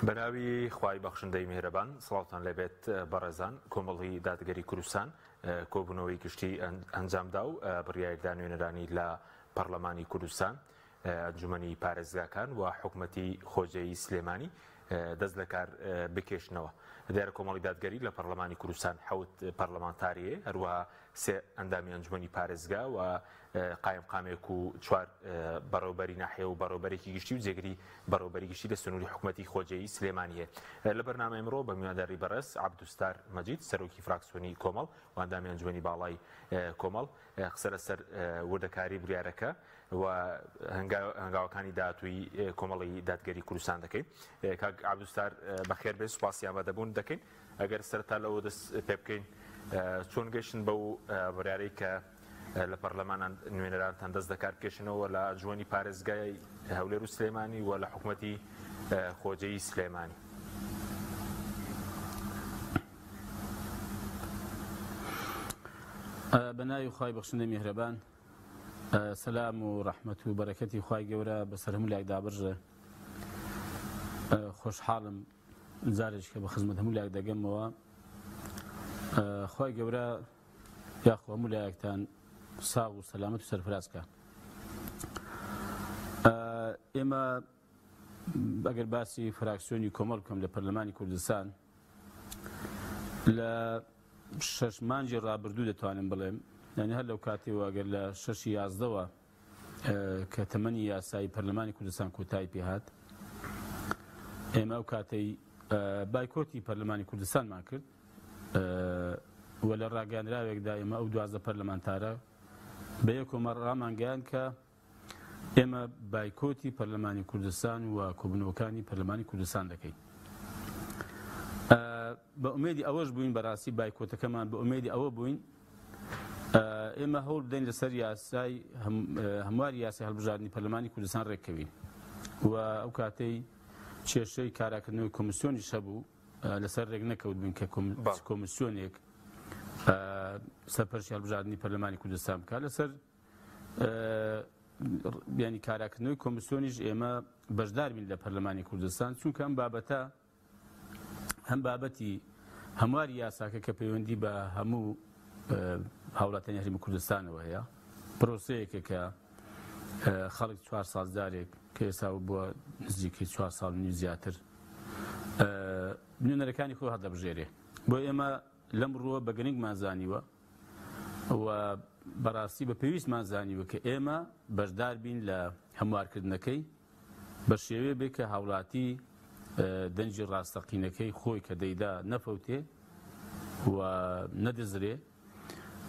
بەناوی خوای بەخشندەی میهرەبان سڵاوتان لەبێت بەڕێزان کۆمەڵی دادگەری کوردستان کۆبوونەوەی گشتی ئەنجامدا و بڕیاریدا نوێنەرانی لە پەرلەمانی کوردستان ئەنجومەنی پارێزگاکان و حکوومەتی خۆجەیی سلێمانی دەست لە کار بکێشنەوە. دیارە کۆمەڵی دادگەری لە پەرلەمانی کوردستان حەوت پەرلەمانتاریە، هەروەها سێ ئەندامی ئەنجومەنی پارێزگا و قایمقامێک و چوار بەڕێوەبەری ناحیە و بەڕێوەبەرێکی گشتی و جێگری بەڕێوەبەری گشتی لە سنووری حکوومەتی خۆجەیی سلێمانیە. لە بەرنامەی ئەمڕۆ بە میوانداری بەڕێز عەبدوستار مەجید سەرۆکی فراکسیۆنی کۆمەڵ و ئەندامی ئەنجومەنی باڵای کۆمەڵ قسە لەسەر وردەکاری بریارەکە و هەنگاوەکانی داهاتووی کۆمەڵی دادگەری کوردستان دەکەین. کاک عەبدوستار بەخێر بێت، سوپاسی ئامادەبوون دەکەین. ئەگەر سەرەتا لەوە دەست پێ بکەین چۆن گەیشتن بەو بڕیارەی کە لە پەرلەمانان نوێنەرانتان دەست دەکار بکێشنەوە لە ئەنجومەنی پارێزگای هەولێر و سلێمانی و لە حکوومەتی خۆجەیی سلێمانی. بەناوی خوای بەخشندەی میهرەبان، سەلام و ڕەحمەت و بەرەکەتی خوای گەورە بەسەر هەموو لایەکدا بڕژێ. خۆشحاڵم جارێک کە بە خزمەت هەموو لایەک دەگەمەوە. خوای گەورە یاخۆ هەموو لایەکتان ساغ و سەلامەت و سەرفرازکە. ئێمە ئەگەر باسی فراکسیۆنی کۆمەڵ بکەم لە پەرلەمانی کوردستان، لە 6 مانگی ڕابردوو دەتوانم بڵێم، یعنی هەر لەو کاتێەوە ئەگەر لە 6/11 کە تەمەنی یاسایی پەرلەمانی کوردستان کۆتایی پێهات، ئێمە ئەو کاتەی بایکۆتی پەرلەمانی کوردستانمان کرد و لە ڕاگەاندراوێکدا ئێمە ئەو 12 پەرلەمانتارە بە یەکۆمە ڕامانگەیان کە ئێمە بایکۆتی پەرلەمانی کوردستان و کۆبوونەوەکانی پەرلەمانی کوردستان دەکەین. بە ئومێدی ئەوەش بووین، بەڕاستی بایکۆتەکەمان بە ئومێدی ئەوە بووین ئێمە هەوڵ بدەین لەسەر یاسای هەمواری یاسای هەڵبژاردننی پەرلەمانی کوردستان ڕێککەوین و ئەو کاتەی کێشەی کاراکردنەوەی کۆمیسیۆنیش هەبوو لەسەر ڕێک نەکەوت بووین کە کۆمیسیۆنێک سەرپەرشی هەڵبژاردننی پەرلەمانی کوردستان بکات. لەسەر ینی کاراکردنەوەی کۆمیسیۆنیش ئێمە بەشدار بین لە پەرلەمانی کوردستان، چونکە ئەم بابەتە هەم بابەتی هەمواری یاساکە کە پەیوەندی بە هەموو هاوڵاتیانی هەرێمی کوردستانەوە هەیە، پرۆسەیەکە کە خەڵک 4 ساڵ جارێک کە ئێستا بووە نزیکەی 4 ساڵ و زیاتر نوێنەرەکانی خۆ هەڵدەبژێرێ. بۆ ئێمە لەم ڕووە بە گرنگمان زانیوە و بەڕاستی بە پێویستمان زانیوە کە ئێمە بەشدار بین لە هەموارکردنەکەی بە شێوەیە بێت کە هاوڵاتی دەنجی ڕاستەقینەکەی خۆی کە دەیدا نەفەوتێ و نەدەزرێ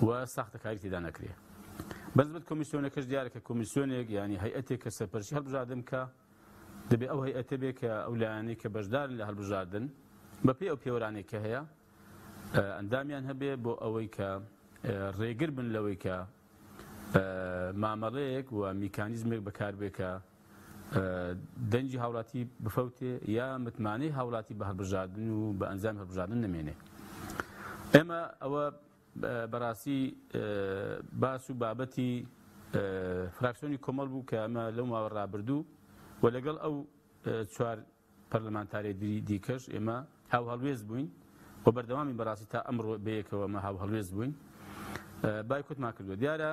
و ساختەکاری تێدا نەکرێ. بەزبەت کۆمیسیۆنەکەش دیارە کە کۆمیسیۆنێک ینی هەیئەتێک کە سەرپەرشی هەڵبژاردن کە دەبێت ئەو هەیئەتە بێت کە ئەو لایەنەی کە بەشدارن لە هەڵبژاردن بەپێی ئەو پێوەرانێک کە هەیە ئەندامیان هەبێ بۆ ئەوەی کە ڕێگر بن لەوەی کە مامەڵەیەک و میکانیزمێک بەکاربێت کە دەنجی هاوڵاتی بفەوتێ یا متمانەی هاوڵاتی بە هەڵبژاردن و بە ئەنجامی هەڵبژاردن نەمێنێ. ئێمە ئەوە بەڕاستی باس و بابەتی فراکسیۆنی کۆمەڵ بوو کە ئەمە لەو ماوە ڕابردوو و لەگەڵ ئەو 4 پەرلەمانتاری دیکەش ئێمە هاو هەڵوێز بووین و بەردەوامی بەڕاستی تا ئەمڕۆ بەیەکەوە ئەمە هاو هەڵوێز بووین، بایکۆتمان کردووە. دیارە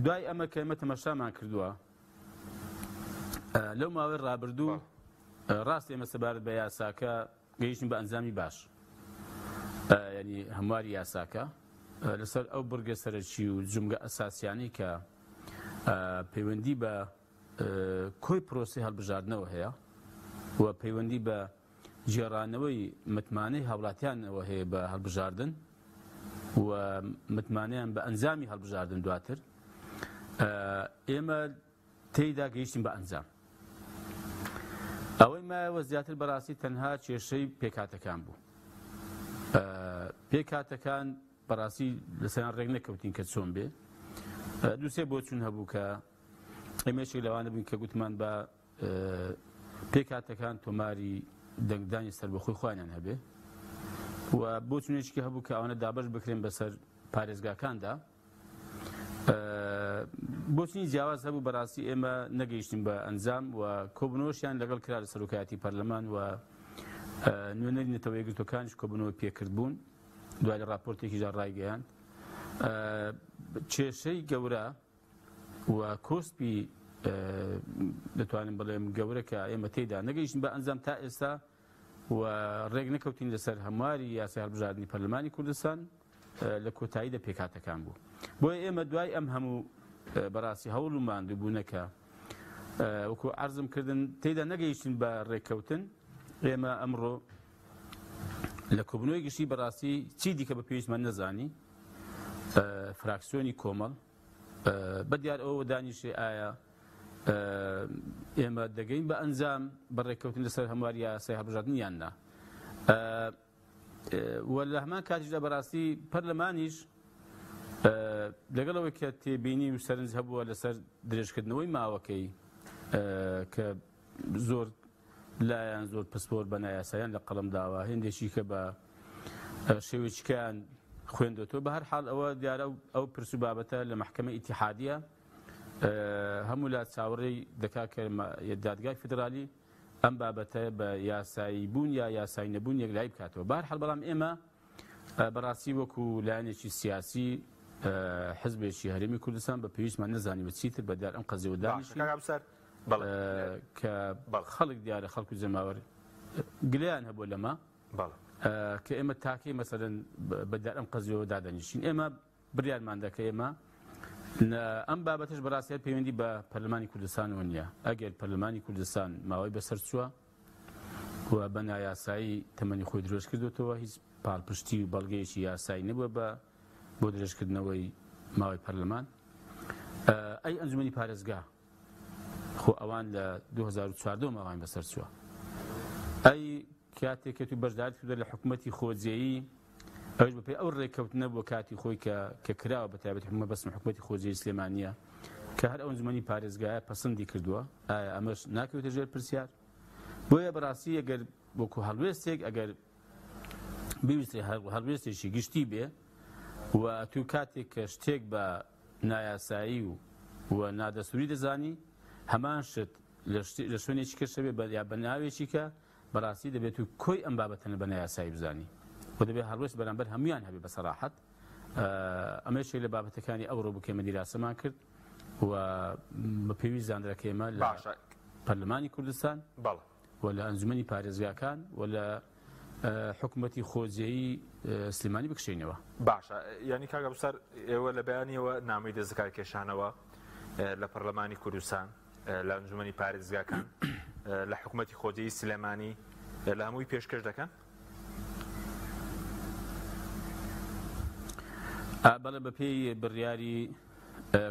دوای ئەمە کە ئێمە تەمەشامان کردووە لەو ماوەی ڕابردوو، ڕاست ئێمە سەبارەت بە یاساکە گەیشتین بە ئەنجامی باش، ینی هەمواری یاساکە لەسەر ئەو بڕگە سەرەکی و جومگە ئەساسیانی کە پەیوەندی بە کۆی پرۆسی هەڵبژاردنەوە هەیە و پەیوەندی بە جێڕانەوەی متمانەی هاوڵاتیانەوە هەیە بە هەڵبژاردن و متمانەیان بە ئەنجامی هەڵبژاردن دواتر، ئێمە تێیدا گەیشتین بە ئەنجام. ئەوەی مایەوە زیاتر بەڕاستی تەنها کێشەی پێکاتەکان بوو. پێکاتەکان بەڕاستی لەسەریان ڕێک نەکەوتین کە چۆن بێ. دووسێ بۆ چون هەبوو کە ئێمەشێک لەوانە بووین کە گوتمان بە پێکاتەکان تۆماری دەنگدانی سەربەخۆی خۆیان هەبێ و بۆ چونێکی هەبوو کە ئەوانە دابەش بکرێن بەسەر پارێزگاکاندا بۆچی جیاواز هەبوو بەڕاستی ئێمە نەگەیشتین بە ئەنجام و کۆبنەوەشیان لەگەڵ کرا لە سەرۆکایەتی پەرلەمان و نوێنەری نەتەوە یەکگرتوەکانیش کۆبنەوە پێکرد بوون دوای لە راپۆرتێکیدا ڕایگەیاند کێشەی گەورە و کۆسپی دەتوانم بڵێم گەورە کە ئێمە تێیدا نەگەیشتین بە ئەنجام تا ئێستا و ڕێک نەکەوتین لەسەر هەمواری یاسای هەڵبژاردننی پەرلەمانی کوردستان لە کۆتاییدا پێکهاتەکان بوو بۆیە ئێمە دوای ئەم هەموو بەڕاستی هەوڵ و ماندووبوونەکە وەکو عەرزم کردن تێیدا نەگەیشتین بە ڕێککەوتن ئێمە ئەمڕۆ لە کۆبنەوەی گشتی بەڕاستی چی دیکە بە پێویستمان نەزانی فراکسیۆنی کۆمەڵ بەدیار ئەوە دانیشێ ئایا ئێمە دەگەین بە ئەنجام بە ڕێککەوتن لەسەر هەمواری یاسای هەڵبژاردننی یان نا و لە هەمان کاتیشدا بەڕاستی پەرلەمانیش لەگەڵەوەی کە تێبینی و سەرنج هەبووە لەسەر درێژکردنەوەی ماوەکەی کە زۆر لایەن زۆر پسپۆر بە نایاساییان لە قەڵەم داوە هێندێکی کە بە شێوەیەکیان خوێندوێتەوە بە هەر حاڵ ئەوە دیارە ئەو پرس و بابەتە لە محکەمە ئیتیحادیە هەموو لا چاوەڕێی دەکا کە دادگای فیدرالی ئەم بابەتە بە یاسایی بوون یا یاسایی نەبوون یەکلایی بکاتەوە بە هەر حاڵ بەڵام ئێمە بەڕاستی وەکو لایەنێکی سیاسی حزبێکی هەرێمی کوردستان بە پێویستمان نەزانیوە چیتر بەدیار ئەم قەزیەوە دانیشین کە خەڵک دیارە خەڵک و جەماوەر گلەیان هەبووە لەمە کە ئێمە تاکەی مەسەلەن بەدیار ئەم قەزیەوە دادەنیشین ئێمە بڕیارمان دەکە ئێمە ئەم بابەتش بەڕاستی پەیوەندی بە پەرلەمانی کوردستانەوە نییە ئەگەر پەرلەمانی کوردستان ماوەی بەسەر چووە و بە نایاسایی تەمەنی خۆی درۆژ کردوێتەوە هیچ پاڵپشتی و بەڵگەیەکی یاسایی نەبووە بۆ درێژکردنەوەی ماوەی پەرلەمان ئەی ئەنجومەنی پارێزگا خۆ ئەوان لە 2014 ماوەیان بەسەر چووە ئەی کاتێک و بەشداری کردە لە حکوومەتی خۆجێیی ئەوش بەپێی ئەو ڕێککەوتنە بۆ کاتی خۆی کە کراوە بە تایبەتی حکوومەت بەسم حکوومەتی خۆجێی سلێمانیە کە هەر ئەو ئەنجومەنی پارێزگایە پەسەندی کردووە ئایا ئەمەش ناکەوێتە ژێر پرسیار بۆیە بەڕاستی ئەگەر وەکو هەڵوێستێک ئەگەر بویستێ هەڵوێستێکی گشتی بێ و تو کاتێک کە شتێک بە نایاسایی و نادەسووری دەزانی هەمان شت لە شوێنێکی کەشەبێ یا بە ناوێکی کە بەڕاستی دەبێت و کۆی ئەم بابەتەنە بە نایاسایی بزانی و دەبێت هەڵوێست بەرامبەر هەمویان هەبێ بە سەراحەت ئەمەشێک لە بابەتەکانی ئەوڕۆ بکەمە دیراسەمان کرد و بە پێویست زانراکەمە لە پەرلەمانی کوردستان و لە ئەنجومەنی پارێزگاکان و لە حکوومەتی خۆجێیی سلێمانی بکشێنەوە باشە ینی کاگە بسەر ئێوە لە بەیانیەوە نامەی دەستگای کێشانەوە لە پەرلەمانی کوردستان لە ئەنجومەنی پارێزگاکان لە حکوومەتی خۆجێیی سلێمانی لە هەمووی پێشکەش دەکەن بەڵێ بەپێی بڕیاری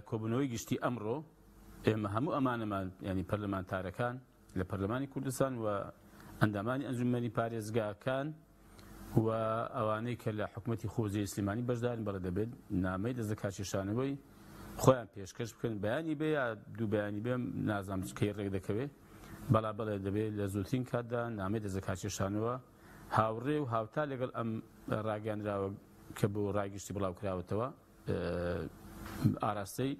کۆبنەوەی گشتی ئەمڕۆ ئێمە هەموو ئەمانەمان ینی پەرلەمانتارەکان لە پەرلەمانی کوردستان و ئەندامانی ئەنجومەنی پارێزگاکان و ئەوانەی کە لە حکوومەتی خۆجێی سلێمانی بەشدارن بەڵێ دەبێت نامەی دەستەکاتێشانەوەی خۆیان پێشکەش بکەن بەیانی بێ یا دوو بەیانی بێ نازانم کەی ڕێک دەکەوێت بەڵێ دەبێت لە زووترین کاتدا نامەی دەستەکاتێشانەوە هاوڕێ و هاوتا لەگەڵ ئەم ڕاگەاندراوە کە بۆ ڕایگشتی بڵاو کراوەتەوە ئاراستەی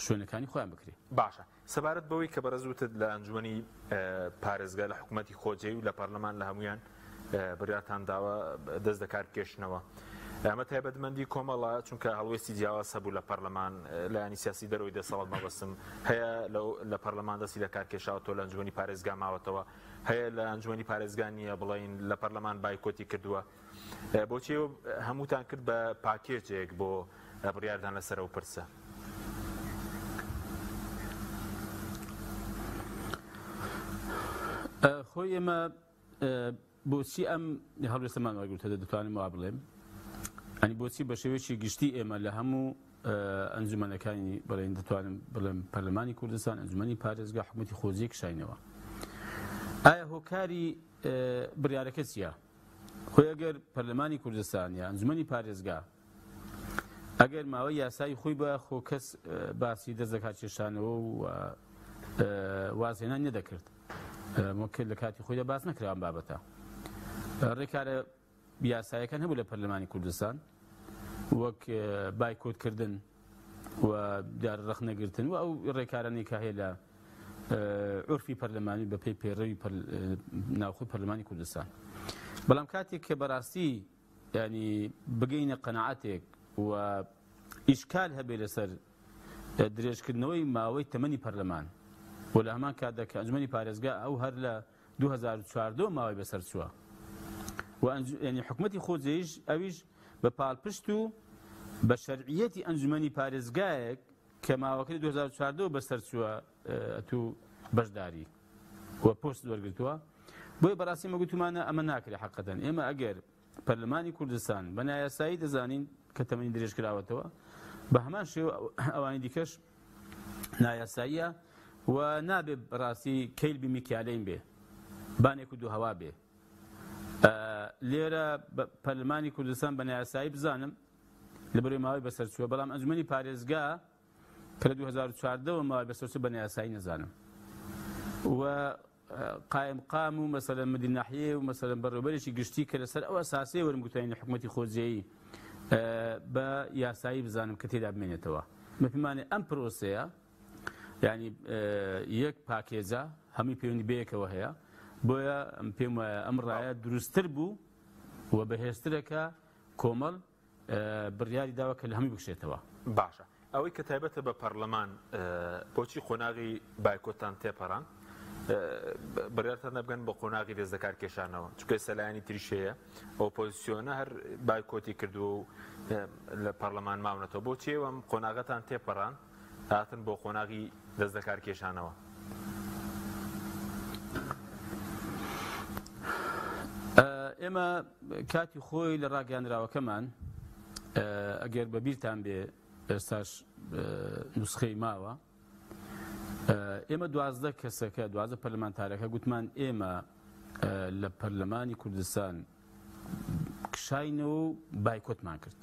شوێنەکانی خۆیان بکرێت باشە سەبارەت بەوەی کە بەرەزوتت لە ئەنجومەنی پارێزگا لە حکوومەتی خۆجێی و لە پەرلەمان لە هەمویان بڕیارتان داوە دەست دەکار بکێشنەوە ئەمە تایبەتمەندی کۆمەڵە چونکە هەڵوێستی جیاواز هەبوو لە پەرلەمان لایانی سیاسی دەرەوەی دەسەڵات مەبەستم هەیە لە پەرلەمان دەستی لە کارکێشاوەتەوە لە ئەنجومەنی پارێزگا ماوەتەوە هەیە لە ئەنجومەنی پارێزگا نییە بڵین لە پەرلەمان بایکۆتی کردووە بۆچی هەمووتان کرد بە پاکێجێک بۆ بڕیاردان لەسەر ئەو پرسە خۆی ئێمە بۆچی ئەم هەڵوێستەمان وەرگرتە دەتوانم وا بڵێم ئەنی بۆچی بە شێوەیەکی گشتی ئێمە لە هەموو ئەنجومەنەکانی بڵێن دەتوانم بڵێم پەرلەمانی کوردستان ئەنجومەنی پارێزگا حکوومەتی خۆجێی کشاینەوە ئایا هۆکاری بڕیارەکە چییە؟ خۆی ئەگەر پەرلەمانی کوردستان یا ئەنجومەنی پارێزگا ئەگەر ماوەی یاسایی خۆی بە خۆ کەس باسی دەست دەکاتێشانەوە و وازهێنان نەدەکرد ممکن لە کاتی خۆیدا باس نەکراوە بابەتە ڕێکارە یاسایەکان هەبوو لە پەرلەمانی کوردستان وەک بایکۆتکردن و دیار ڕخنەگرتن و ئەو ڕێکارانی کە هەیە لە عورفی پەرلەمانی بە پێی پێڕەوی ناوخۆی پەرلەمانی کوردستان. بەڵام کاتێک کە بەڕاستی ینی بگەینە قەناعەتێک و ئیشکال هەبێ لەسەر درێژکردنەوەی ماوەی تەمەنی پەرلەمان و لە هەمان کاتدا کە ئەنجومەنی پارێزگا ئەو هەر لە 2014 ماوەی بەسەر چووە و ینی حکوومەتی خۆجێیش ئەویش بە پاڵپشت و بە شەرعیەتی ئەنجومەنی پارێزگایەک کە ماوەکەی 2014 بەسەر چووە تو بەشداری و پۆست وەرگرتووە. بۆی بەڕاستی مەگوتمانە ئەمە ناکرێت حەقەتەن. ئێمە ئەگەر پەرلەمانی کوردستان بە نایاسایی دەزانین کە تەمەنی درێژ کراوەتەوە بە هەمان شێوە ئەوانی دیکەش نایاساییە و نابێ بەڕاستی کەیلبی میکیالەین بێ بانێک و دوو هەوا بێ. لێرە پەرلەمانی کوردستان بە نایاسایی بزانم لەبەرەوەی ماوەی بەسەر چووە، بەڵام ئەنجومەنی پارێزگا کە لە 2014 ماوەی بەسەر چووە بە نایاسایی نەزانم و قایم قام و مەسەلەن مدی ناحیە و مەسەلەن بەڕێوەبەرێکی گشتی کە لەسەر ئەو ئەساسەی وەرمگوتوین لە حکوومەتی خۆجێیی بە یاسایی بزانم کە تێدا بمێنێتەوە. مەپیمانێ ئەم پرۆسەیە ینی یەک پاکێجە هەمووی پەیوەندی بەیەکەوە هەیە، بۆیە پێم وایە ئەم ڕایە دروستتر بوو و بەهێزترەکە کۆمەڵ بڕیاری داوە کە لە هەمووی بکشێتەوە. باشە، ئەوەی کە تایبەتە بە پەرلەمان بۆچی قۆناغی بایکۆتان تێپەڕان بڕیارتان نەبگەن بە قۆناغی ڕێزەکار کێشانەوە، چونکە سەلایانی تریشەیە ئۆپۆزیسیۆنە هەر بایکۆتی کردو و لە پەرلەمان ماونەتەوە. بۆچی ئەوەم قۆناغەتان تێپەڕان هاتن بۆ قۆناغی دەستەکار کێشانەوە؟ ئێمە کاتی خۆی لە ڕاگەاندراوەکەمان ئەگەر بە بیرتان بێ ئێستاش نوسخەی ماوە، ئێمە 12 کەسەکە 12 پەرلەمانتارەکە گوتمان ئێمە لە پەرلەمانی کوردستان کشاینەوە و بایکۆتمان کرد.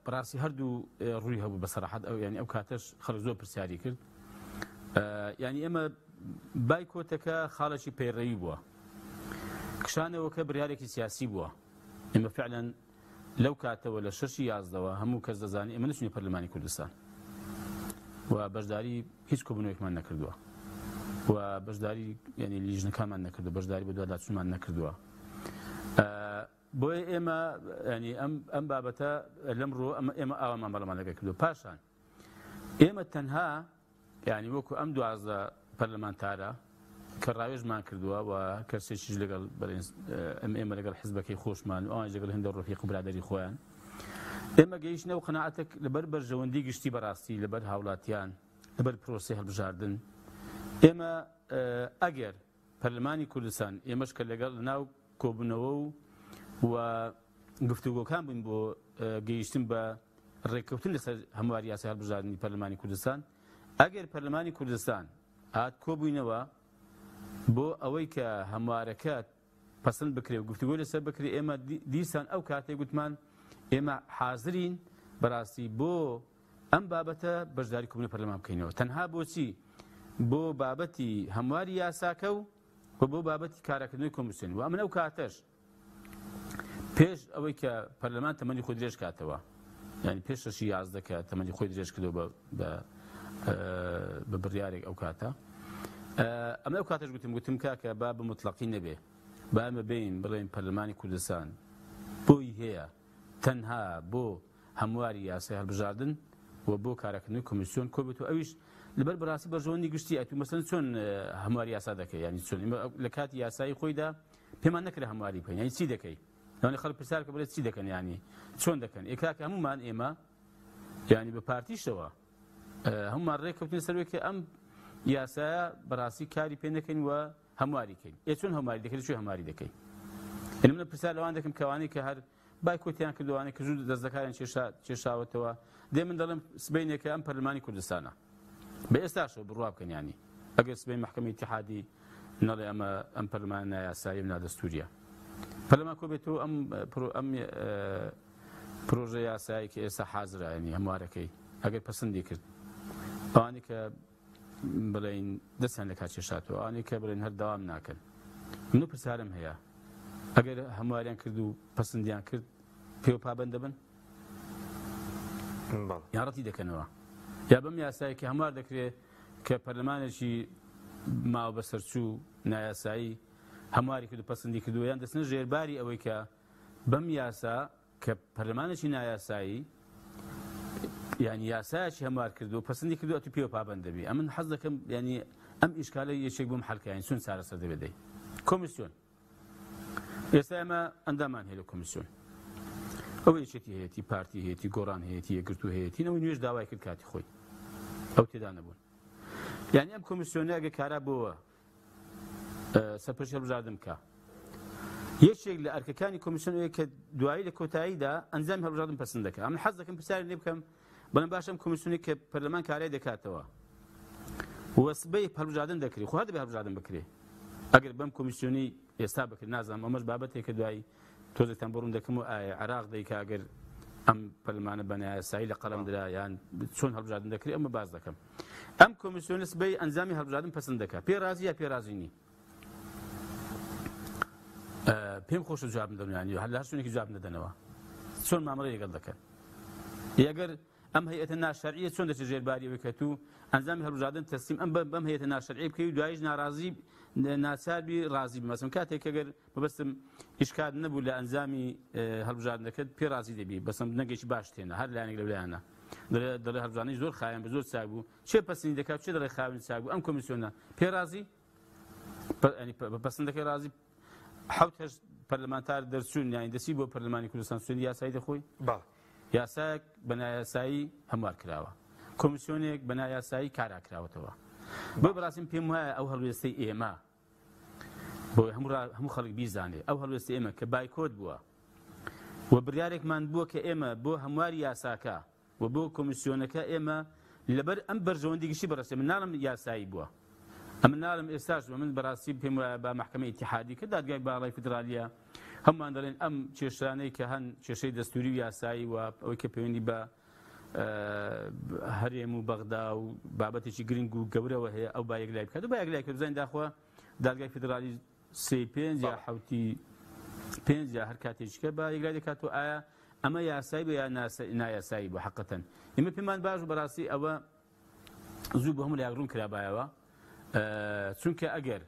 بەڕاستی هەردوو ڕووی هەبوو بەسەراحەت ئەو ینی ئەو کاتەش خەڵک زۆر پرسیاری کرد. ینی ئێمە بایکۆتەکە خاڵێکی پەیڕەوی بووە، کشانەوەکە بڕیارێکی سیاسی بووە. ئێمە فعلەن لەو کاتەوە لە 6 یازدەوە هەموو کەس دەزانی ئێمە نچینە پەرلەمانی کوردستان و بەشداری هیچ کۆبوونەوەیەکمان نەکردووە و بەشداری ینی لیژنەکانمان نەکردو، بەشداری بە دواداچوونمان نەکردووە. بۆیە ئێمە ینی ئەم بابەتە لەمڕۆ ئێمە ئاوامان بەڵەمان لەگە کردو. پاشان ئێمە تەنها ینی وەکو ئەم 12 پەرلەمانتارە کە ڕاوێژمان کردووە و کەسێکیش لەگەڵ ئێمە لەگەڵ حیزبەکەی خۆشمان و ئەوان لەگەڵ هێندە ڕۆفیق و برادەری خۆیان ئێمە گەیشتنە و قەناعەتێک لەبەر بەرژەوەندی گشتی بەڕاستی لەبەر هاوڵاتیان لەبەر پرۆسەی هەڵبژاردن. ئێمە ئەگەر پەرلەمانی کوردستان ئێمەش کە لەگەڵ ناو کۆبوونەوە و گفتوگۆکان بووین بۆ گەیشتن بە ڕێککەوتن لەسەر هەمواری یاسای هەڵبژاردننی پەرلەمانی کوردستان، ئەگەر پەرلەمانی کوردستان هات کۆبووینەوە بۆ ئەوەی کە هەموارەکە پەسەند بکرێ و گفتوگۆ لەسەر بکرێ، ئێمە دیسان ئەو کاتێک گوتمان ئێمە حازرین بەڕاستی بۆ ئەم بابەتە بەشداری کۆبوونی پەرلەمان بکەینەوە. تەنها بۆچی؟ بۆ بابەتی هەمواری یاساکە و بۆ بابەتی کارەکردنەوەی کۆمیسیۆن. و ئەمە ئەو کاتەش پێش ئەوەی کە پەرلەمان تەمەنی خۆی درێژ کاتەوە، ینی پێش 6 یازدە کە تەمەنی خۆی درێژ کردەوە بە بڕیارێک ئەو کاتە. ئەمە ئەو کاتەش گوتم کاکە با بە مطلقی نەبێ، با ئەمە بین بڵێن پەرلەمانی کوردستان بۆی هەیە تەنها بۆ هەمواری یاسای هەڵبژاردن و بۆ کارەکردنەوەی کۆمیسیۆن کۆبێت و ئەویش لەبەر بەڕاستی بەرژەوەندی گشتی ئەتو مەسەن چۆن هەمواری یاسا دەکەی، ینی چۆن لە کاتی یاسایی خۆیدا پێمان نەکرێ هەمواری بکەین، ینی چی دەکەی؟ یعنی خەڵک پرسیار کە بڵێت چی دەکەن، ینی چۆن دەکەن؟ ئێکاکە هەمومان ئێمە ینی بە پارتیشەوە هەمومان ڕێککەوتنە سەرەوەی کە ئەم یاسایە بەڕاستی کاری پێ نەکەین و هەمواریکەین. چۆن هەمواری دەکەیت؟ چۆن هەمواری دەکەی؟ یعنی منە پرسیار لەوان دەکەم کەوانەی کە هەر بایکۆتیان کردوانێک کە زوو دەستەکاریان کێشاوەتەوە، دێ من دەڵێم سبەینێکە ئەم پەرلەمانی کوردستانە بە ئێستاشەوە بڕوا بکەن، ینی ئەگەر سبەی محکەمەی ئیتیحادی نەڵێ ئەم پەرلەمان نایاسایی نادەستوریە پەرلەمان کۆبێتەوە ئەم پرۆژە یاسایی کە ئێستا حازرە، ینی هەموارەکەی ئەگەر پەسەندی کرد ئەوانی کە بڵێن دەستیان لە کات کێشاتەوە، ئەوانی کە بڵێن هەر داوام ناکەن. من پرسیارم هەیە ئەگەر هەمواریان کرد و پەسەندیان کرد پێوە پابەند دەبن؟ یان ڕەتی دەکەنەوە یا بەم یاسایەکی هەموار دەکرێت کە پەرلەمانێکی ماوە بەسەرچوو نایاسایی هەمواری کرد و پەسەندی کردووە یان دەچنە ژێرباری ئەوەی کە بەم یاسا کە پەرلەمانێکی نایاسایی یعنی یاسایەکی هەموار کردو و پەسەندی کردو ئەتو پێوە پابەند دەبی ئەمن حەز دەکەم ینی ئەم ئیشکالە یەکێک بۆم حەڵکەیان چۆن چارەسەر دەبێت کۆمیسیۆن ئێستا ئێمە ئەندامان هەیە لە کۆمیسیۆن ئەو یەکێتی هەیەی پارتی هەیەی گۆڕان هەیەی یەکگرتو هەیەی نەوەی نوێژ داوای کرد کاتی خۆی ئەو تێدا نەبوون یعنی ئەم کۆمیسیۆنە ئەگە کارا بۆوە سەرپەرشتی هەڵبژاردن بکە یەکێک لە ئەرکەکانی کۆمیسیۆنەوەی کە دوایی لە کۆتاییدا ئەنجامی هەڵبژاردن پەسەند دەکات ئەمن حەز دەکەم پرسیاری لێ بکەم بەڵام باشم کۆمیسیۆنی کە پەرلەمان کارای دەکاتەوە وەسبەی هەڵبژاردن دەکرێت خۆ دەبێت هەڵبژاردن بکرێت ئەگەر بەم کۆمیسیۆنی ئێستا بکرد نازانم ئەمەش بابەتێک کە دوایی تۆزێکتان بڕوون دەکەم و عێراق دەیکە ئەگەر ئەم پەرلەمانە بەنایاسایی لە قەڵەم درا یان چۆن هەڵبژاردن دەکرێت ئەمە باز دەکەم ئەم کۆمیسیۆنە سبەی ئەنجامی هەڵبژاردن پەسەند دەکات پێرازی یا پێرازی نی پێم خۆشە جواب بدەنیانی هەر لە هەر شوێنێکی جواب نەدەنەوە چۆن مامەڵەی لەگەڵ دەکەن ئەگەر ئەم هەیئەتە ناشەرعیە چۆن دەچێت ژێرباریەوەی کە تو ئەنجامی هەڵبژاردن تەسلیم ئەم بەم هەیئەتە ناشەرعی بکەی و دواییش ناڕازی ناچاربی ڕازی بمەسم کاتێک ئەگەر بەبەستم ئیشکات نەبوو لە ئەنجامی هەڵبژاردنەکەت پێ ڕازی دەبی بەسم نەگەیشی باش تێنە هەر لایەنێک لەولایەنە دەڵێ هەڵبژاردنی زۆر خایەن بە زۆر چاک بوو چێ پەسەندی دەکات چێ دەڵێ خاوێنی چاک بوو ئەم کۆمیسیۆنە پێ ڕازی پەسەندەکەی ڕازی حەوت هەشت پەرلەمانتار دەرچوون یانی دەچی بۆ پەرلەمانی کوردستان سوێندی یاسایی دەخۆی یاسایەک بەنایاسایی هەموار کراوە کۆمیسیۆنێک بەنایاسایی کارا کراوەتەوە بۆ بەڕاستیم پێم وایە ئەو هەڵوێستەی ئێمە بۆ هەموو خەڵک بیزانێ ئەو هەڵوێستی ئێمە کە بایکۆت بووە و بڕیارێکمان بووە کە ئێمە بۆ هەمواری یاساکە و بۆ کۆمیسیۆنەکە ئێمە لەبەر ئەم بەرژەوەندی گشتی بەڕاستی من ناڵم یاسایی بووە ئەمە ناڵم ئێستاش من بەڕاستی پێم وایە بە مەحکەمەی ئیتیحادی کە دادگای باڵای فدرالیە هەمومان دەڵێن ئەم کێشانەی کە هەن کێشەی دەستوری و یاسایی و ئەوەی کە پەیوەندی بە هەرێم و بەغدا و بابەتێکی گرنگ و گەورەوە هەیە ئەو با یەکلای بکات و با یەکلای کرد بزانین داخوا دادگای فدرالی 5 یا 5 یا هەر کاتێکیکە با یەکلای دەکات و ئایا ئەمە یاسایی بە یا نایاسایی بۆ حەقەتەن ئێمە پێمان باش بەڕاستی ئەوە زوو بە هەموو لای ڕوون کرابایەوە چونکە ئەگەر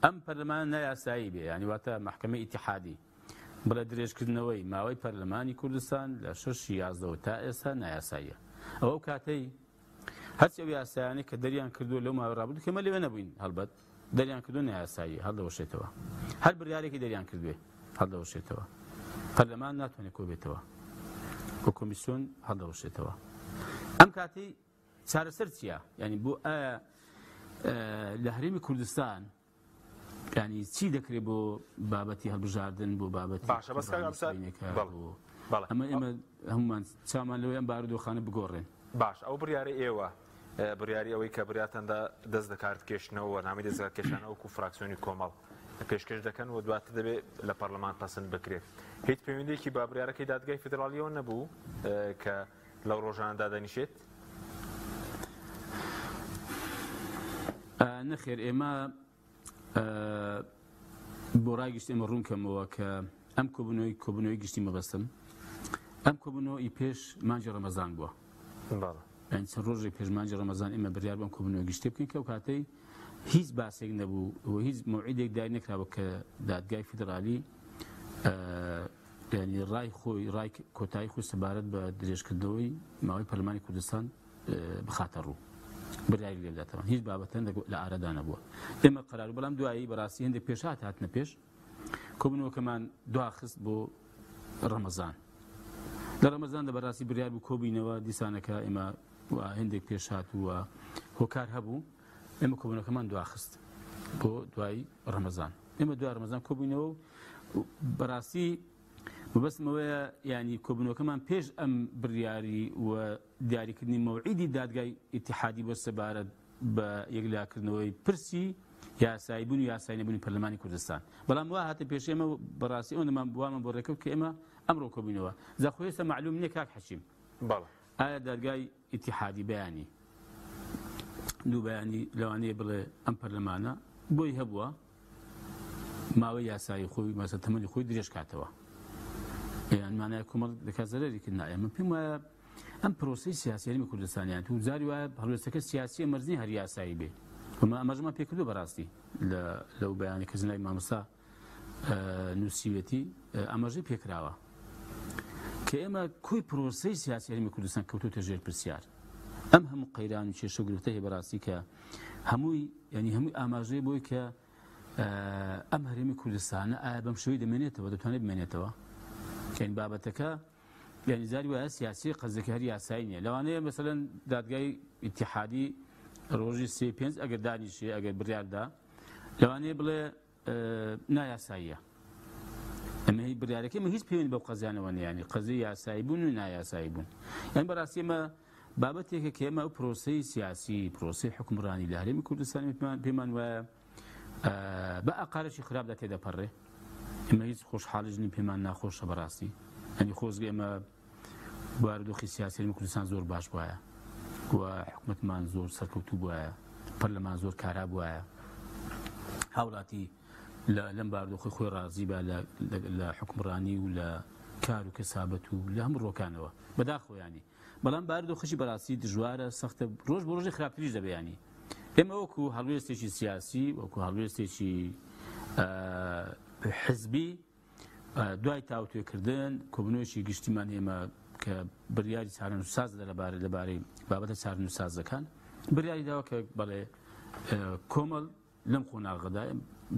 ئەم پەرلەمان نایاسایی بێ ینی واتە مەحکەمەی ئیتیحادی بڵێ درێژکردنەوەی ماوەی پەرلەمانی کوردستان لە 6/11 تا ئێستا نایاساییە ئەو کاتەی هەرچی ئەو یاسایانەی کە دەریان کردووە لەو ماوەی ڕابردوو کە ئێمە لەوێ نەبووین هەڵبەت دەریان کردووە نایاساییە هەڵدەوەشێتەوە هەر بڕیارێکی دەریان کردوێ هەڵدەوەشێتەوە پەرلەمان ناتوانێت کۆ بێتەوە بۆ کۆمیسیۆن هەڵدەوەشێتەوە ئەم کاتەی چارەسەر چییە ینی بۆ ئایا لە هەرێمی کوردستان ینی چی دەکرێت بۆ بابەتی هەڵبژاردن بۆ بابەتی ئەمە ئێمە هەمومان چامان لەوەی ئەم بارودۆخانە بگۆڕێن باش ئەو بڕیاری ئێوە بڕیاری ئەوەی کە بڕاتەندا دەست دەکات کێشتنەوە نامی دەستگا کێشانە وەکو فراکسیۆنی کۆمەڵ پێشکەش دەکەن و دواتر دەبێت لە پەرلەمان پەسەند بکرێت هیچ پەیوەندیەکی با بڕیارەکەی دادگای فدرالیەوە نەبوو کە لەو ڕۆژانەدا دەنیشێت نەخێر ئێمە بۆ ڕای گشتی ئێمە ڕوونکەمەوە کە ئەم کۆبوونەوەی گشتی مەبەستم ئەم کۆبوونەوەی پێش مانجی ڕەمەزان بووە یعنی چەند ڕۆژێک پێش مانجی ڕەمەزان ئێمە بڕیار بەم کۆبوونەوەی گشتی بکەین کە ئەو کاتەی هیچ باسێک نەبوو و هیچ موعیدێک دای نەکراوە کە دادگای فیدرالی ینی ڕای کۆتایی خۆی سەبارەت بە درێژکردنەوەی ماوەی پەرلەمانی کوردستان بخاتە ڕوو بڕیاری لێ بداتەوە هیچ بابەتەن لە ئارەدا نەبووە ئێمە قەرار بەڵام دوایی بەڕاستی هەندێک پێش هاتنە پێش کۆبوونەوەکەمان دواخست بۆ ڕەمەزان لە ڕەمەزاندا بەڕاستی بڕیار بوو کۆبووینەوە دیسانەکە ئێمە هەندێک پێش هاتووە هۆکار هەبوو ئێمە کۆبوونەوەکەمان دواخست بۆ دوای ڕەمەزان ئێمە دوای ڕەمەزان کۆبووینەوە بەڕاستی بەبەستمەوەیە ینی کۆبوونەوەکەمان پێش ئەم بڕیاری و دیاریکردنی مەوعیدی دادگای ئیتیحادی بۆ سەبارەت بە یەکلاکردنەوەی پرسی یاسایی بوون و یاسایی نەبوونی پەرلەمانی کوردستان بەڵام وا هاتە پێش ئێمە بەڕاستی ئەوەمان بوامان بۆ ڕێکەوت کە ئێمە ئەمڕۆ کۆبووینەوە زەخۆ ئێستا معلوم نییە کاک حەشیم ئایا دادگای ئیتیحادی بەیانی دوو بەیانی لەوانەیە بڵێ ئەم پەرلەمانە بۆی هەبووە ماوەی یاسایی خۆی مەسە تەمەنی خۆی درێژ کاتەوە يعني معناه كومەڵ دەکات زەرێکی نایە من پێم وایە ئەم پرۆسەی سیاسی هەرێمی کوردستانیان و جاری وایە هەڵوێستەکە سیاسی مەرجنی هەر یاسایی بێ ئەمەژمان پێکردو بەڕاستی لەو بەیانی کە زنای مامۆستا نووسیوێتی ئەمەژەی پێکراوە کە ئێمە کۆی پرۆسەی سیاسی هەرێمی کوردستان کەوتوتە ژێر پرسیار ئەم هەموو قەیران و کێشە و گرفتە هەیە بەڕاستی کە هەمووی ئاماژەیە بۆی کە ئەم هەرێمی کوردستانە ئایا بەم شێوەی دەمێنێتەوە دەتوانێت بمێنێتەوە کەین بابەتەکە یعنی زاری وایە سیاسی قەزێکی هەر یاسایی نییە لەوانەیە مەسەلەن دادگای ئیتیحادی ڕۆژی 3-5 ئەگەر دانیشێ ئەگەر بڕیاردا لەوانەیە بڵێ نایاساییە ئەمە بڕیارەکەی هیچ پەیوەندی بەو قەزیانەوە نیە ینی قەزەی یاسایی بوون و نایاسایی بوون یعنی بەڕاستی ئێمە بابەتێکە کە ئێمە ئەو پرۆسەی سیاسی پرۆسەی حکومڕانی لە هەرێمی کوردستان پێمان وایە بە ئاقارەشی خراپدا تێدەپەڕێ ئێمە هیچ خۆشحاڵیش نین پێمان ناخۆشە بەڕاستی ینی خۆزگە ئێمە بارودۆخی سیاسی هەرێمی کوردستان زۆر باش بووایە و حکومەتمان زۆر سەرکەوتوو بووایە پەرلەمان زۆر کارا بووایە هاوڵاتی لەم بارودۆخی خۆی ڕازی بە لە حکومڕانی و لە کار و کەسابەت و لە هەموو ڕۆکانەوە بەداخۆیانی بەڵام بارودۆخیشی بەڕاستی دژوارە سەختە ڕۆژ بۆ ڕۆژی خراپتریش دەبێیانی ئێمە وەکو هەڵوێستێکی سیاسی وەکو هەڵوێستێکی حزبی دوای تاوتوێکردن کۆبنەوەیەکی گشتیمان ئێمە کە بڕیاری چارەنووساز لەبارەی بابەتە چارەنووسازەکان بڕیاری داوە کە بەڵێ کۆمەڵ لەم قۆناغەدا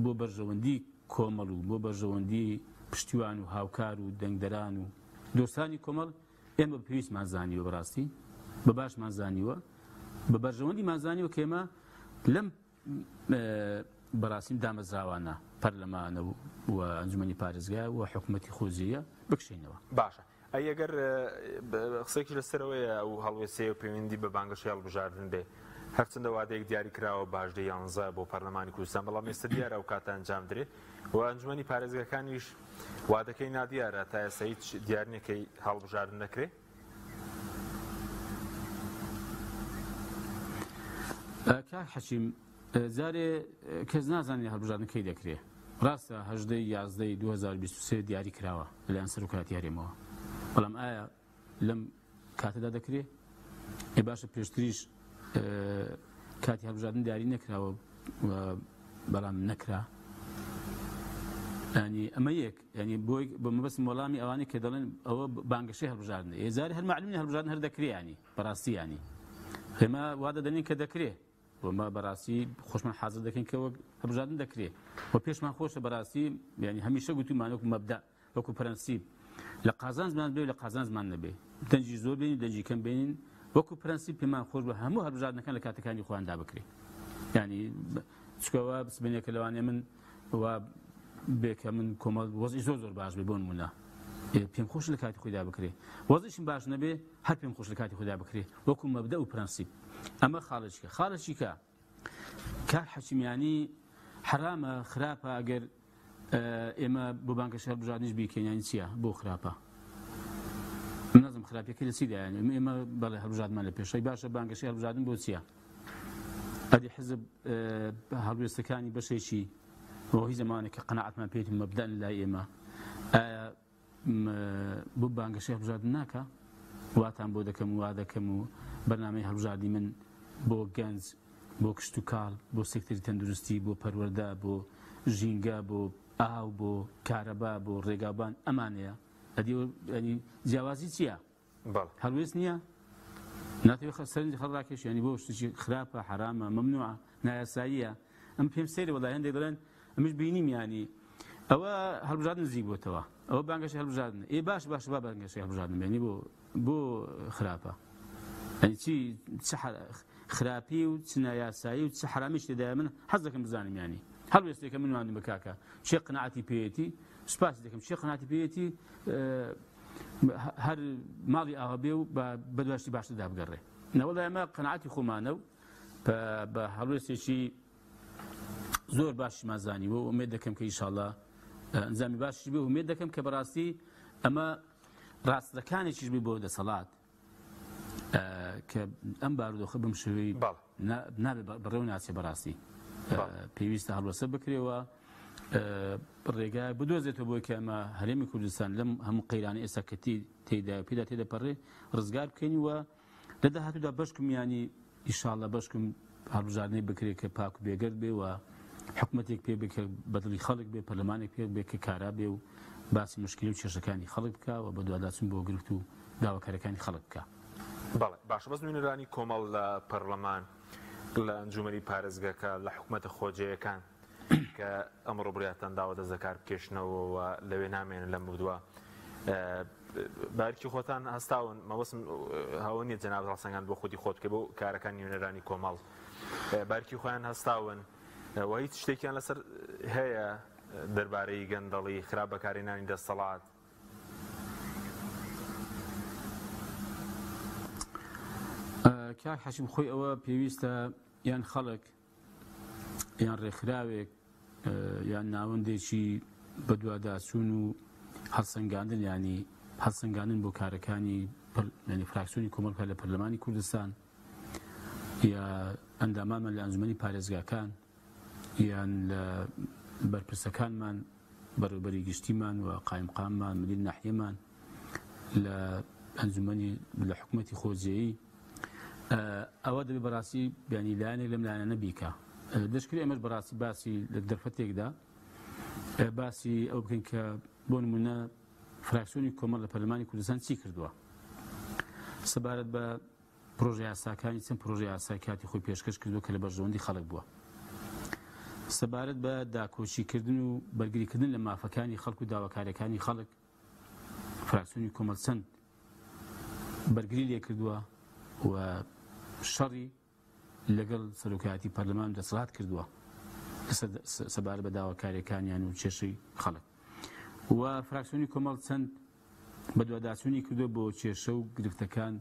بۆ بەرژەوەندی کۆمەڵ و بۆ بەرژەوەندی پشتیوان و هاوکار و دەنگدەران و دۆستانی کۆمەڵ ئێمە پێویستمان زانیوە بەڕاستی بە باشمان زانیوە بە بەرژەوەندی مازانیوە کە ئێمە لەم بەڕاستیم دامەزراوانە پەرلەمانە و ئەنجومەنی پارێزگای و حکوومەتی خۆزیە بکشینەوە باشە ئەگەر قسێکی لەسەرەوەیە ئەو هەڵوێستەیە و پەیوەندی بە بانگەشی هەڵبژاردن بێ هەرچەندە وادەیەک دیاری کراوە باشدە 11 بۆ پەرلەمانی کوردستان بەڵام ئێستا دیارە ئەو کاتە ئەنجام درێت و ئەنجومەنی پارێزگاکانیش وادەکەی نادیارە تا ئێستا هیچ دیارنێکەی هەڵبژاردن نەکرێت کاک حەشیم زارێ کەس نازانێت هەڵبژاردنەکەی دەکرێت ڕاستە 11/11/2023 دیاری کراوە لەلایەن سەرۆکاتی هەرێمەوە بەڵام ئایا لەم کاتەدا دەکرێت ئێ باشە پێشتریش کاتی هەڵبژاردن دیاری نەکراوە بەڵام نەکرا ینی ئەمە یەک ینی بۆی بە مەبەستم وەڵامی ئەوانەی کە دەڵێن ئەوە بانگەشەی هەڵبژاردنە ئێزاری هەر معلومە هەڵبژاردن هەر دەکرێت ینی بەڕاستی ینی ئێمە وا دەدەنین کە دەکرێت ومە بەڕاستی خۆشمان حاضر دەکەین کە هەڵبژاردن دەکرێت و پێشمان خۆشە بەڕاستی ینی هەمیشە گوتومان وەکو مەبدە وەکو پرەنسیب لە قازان زمان بێ و لە قازان زمان نەبێ دەنجی زۆر بینین دەنجی کەم بینین وەکو پرەنسیب پێمان خۆش بە هەموو هەڵبژاردنەکان لە کاتەکانی خۆیاندا بکرێت ینی چکەوە بسبێنێکە لەوانێ من وا بێکە من کۆمەڵ وەزی زۆر باش بێ بۆ نمونە پێم خۆش لە کاتی خۆیدا بکرێت وەزیشم باش نەبێ هەر پێم خۆش لە کاتی خۆیدا بکرێت وەکو مەبدە و پرەنسیب ئەمە خاڵەشیکە کار حەشیمیانی حرامە خراپە ئەگەر ئێمە بۆ بانگەشە هەڵبژاردنیش بیکەین چییە بۆ خراپە نازم خراپەکەی لە چیدا یانی ئێمە بەڵێ هەڵبژاردنمان لە پێشەی باشە بانگەشەی هەڵبژاردن بۆ چییە ئەدی حزب هەڵوێستەکانی بەشێکی بۆ هیچ زمانێک کە قەناعەتمان پێێتی مەبدەن لای ئێمە بۆ بانگەشەی هەڵبژاردن ناکە واتان بۆ دەکەم وا دەکەم و بەرنامەی هەڵبژاردنی من بۆ گەنج بۆ کشت و کاڵ بۆ سێکتەری تەندروستی بۆ پەروەردە بۆ ژینگە بۆ ئاو بۆ کارەبا بۆ ڕێگابان ئەمانەیە ئەدی ینی جیاوازی چییە هەڵوێست نییە ناتوێت سەرنجی هەڵڕاکێش ینی بۆ شتێکی خراپە حرامە مەمنوعە نایاساییە ئەم پێم سەیرە وەڵای هەندێک دەڵێن ئەمەش بینیم ینی ئەوە هەڵبژاردن نزیک بۆتەوە ئەوە بانگەشەی هەڵبژاردن ئێ باش با بانگەشەی هەڵبژاردن بێنی بۆ خراپە ینی چی خراپی و چ نایاسایی و چ حرامیش تێدایە من حەز دەکەم بزانم ینی هەڵوێستێکە من وانم بە کاکە چێ قەناعەتی پێیەتی سوپاسی دەکەم چێ قەناعەتی پێیەتی هەر ماڵی ئاوا بێ و بە دواشتی باشتردا بگەڕێ نەوەڵای ئەمە قەناعەتی خۆمانە و بە هەڵوێستێکی زۆر باشیمان زانیوە و ئومێد دەکەم کە ئینشاڵڵا ئەنجامی باشی بێ و ئومێد دەکەم کە بەڕاستی ئەمە ڕاستەکانێکیش بێ بۆ دەسەڵات کە ئەم بارودۆخە بم شێوەی نابێت بەڕێوە ناچێ بەڕاستی پێویستە هەڵوەسە بکرێەوە ڕێگای بدۆزێتەوە بۆی کە ئەمە هەرێمی کوردستان لەم هەموو قەیرانی ئێستا کە پێدا تێدەپەڕێ ڕزگار بکەینەوە لە داهاتوودا بەشکم ینی ئیشاڵڵە بەشکم هەڵبژاردنەی بکرێت کە پاک و بێگەرد بێ و حکوومەتێک پێ بکە بەدڵی خەڵک بێ پەرلەمانێک پێ بێ کە کارا بێ و باسی مشکلی و کێشەکانی خەڵک بکە و بە دوواداچون بۆ گرفت و داواکاریەکانی خەڵک بکە. بەڵێ باشە بەس نوێنەرانی کۆمەڵ لە پەرلەمان لە ئەنجومەنی پارێزگاکە لە حکوومەتە خۆجەیەکان کە ئەمڕۆ بڕیاتان داوە دەستەکار بکێشنەوە و لەوێ نامێنن لەم بودووە بارکی خۆتان هەستاون مەوەسم هەوە نیە جەناب ڕاستەنگان بۆ خودی خۆت کە بۆ کارەکان نوێنەرانی کۆمەڵ بارکی خۆیان هەستاون و هیچ شتێکیان لەسەر هەیە دەربارەی گەندەڵی خراپ بەکارهێنانی دەسەڵات کاک حەشیم خۆی ئەوە پێویستە یان خەڵک یان ڕێکخراوێک یان ناوەندێکی بەدواداچوون و هەڵسەنگاندن ینی هەڵسەنگاندن بۆ کارەکانی فراکسیۆنی کۆمەڵکە لە پەرلەمانی کوردستان یا ئەندامانمان لە ئەنجومەنی پارێزگاکان یان لە بەرپرسەکانمان بەڕێوەبەری گشتیمان و قایمقاممان مدیر ناحیەمان لە ئەنجومەنی لە حکوومەتی خۆجێیی ئەوە دەبێت بەڕاستی بیانی لایەنێک لەم لایەنە بیکە دەشکری ئەمەش بەڕاستی باسی لە دەرفەتێکدا باسی ئەو بکەین کە بۆ نمونە فراکسیۆنی کۆمەڵ لە پەرلەمانی کوردستان چی کردووە سەبارەت بە پرۆژە یاساکانی چەند پرۆژە یاسای کاتی خۆی پێشکەش کردووە کە لە بەرژەوەندی خەڵک بووە سەبارەت بە داکۆچیکردن و بەرگریکردن لە مافەکانی خەڵک و داواکاریەکانی خەڵک فراکسیۆنی کۆمەڵ چەند بەرگری لێ کردووە و شەڕی لەگەڵ سەرۆکایەتی پەرلەمان دەسەڵات کردووە سەبارەت بە داواکاریەکانیان و کێشەی خەڵک و فراکسیۆنی کۆمەڵ چەند بەدواداچوونی کردووە بۆ کێشە و گرفتەکان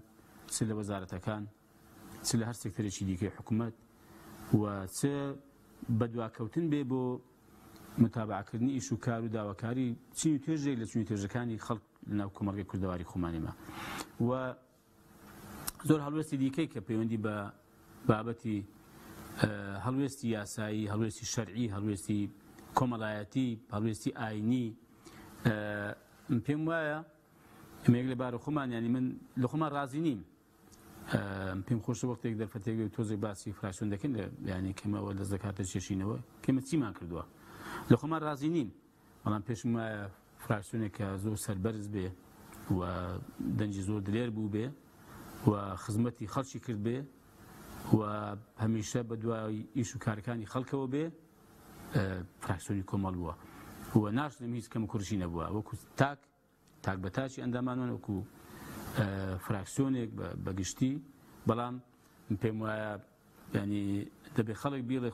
چ لە وەزارەتەکان چ لە هەر سێکتەرێکی دیکەی حکوومەت و چ بەدواکەوتن بێ بۆ متابعکردنی ئیش و کار و داواکاری چین و توێژێک لە چین و توێژەکانی خەڵک لەناو کۆمەڵگەی کوردەواری خۆمانیمە و زۆر هەڵوێستی دیکەی کە پەیوەندی بە بابەتی هەڵوێستی یاسایی هەڵوێستی شەرعی هەڵوێستی کۆمەڵایەتی هەڵوێستی ئاینی پێم وایە ئەمێک لە بارە خۆمان ینی من لە خۆمان ڕازی نیم پێم خۆشە وەختێک دەرفەتێک تۆزێک باسی فراکسیۆن دەکەن ینی کەمەوە دەست دەکاتە چێشینەوە کەمە چیمان کردووە لە خۆمان ڕازی نیم بەڵام پێشم وایە فراکسیۆنێک کە زۆر سەربەرز بێ و دەنجی زۆر دلێر بوو بێ و خزمەتی خەڵکی کرد بێ و هەمیشە بە دوای ئیش و کارەکانی خەڵکەوە بێ فراکسیۆنی کۆمەڵ بووە و ناشنم هیچ کەم کوڕشی نەبووە وەکو تاک بە تاچی ئەندامانوان وەکو فراکسیۆنێک بەگشتی بەڵام پێم وایە ینی دەبێت خەڵک بیڵێ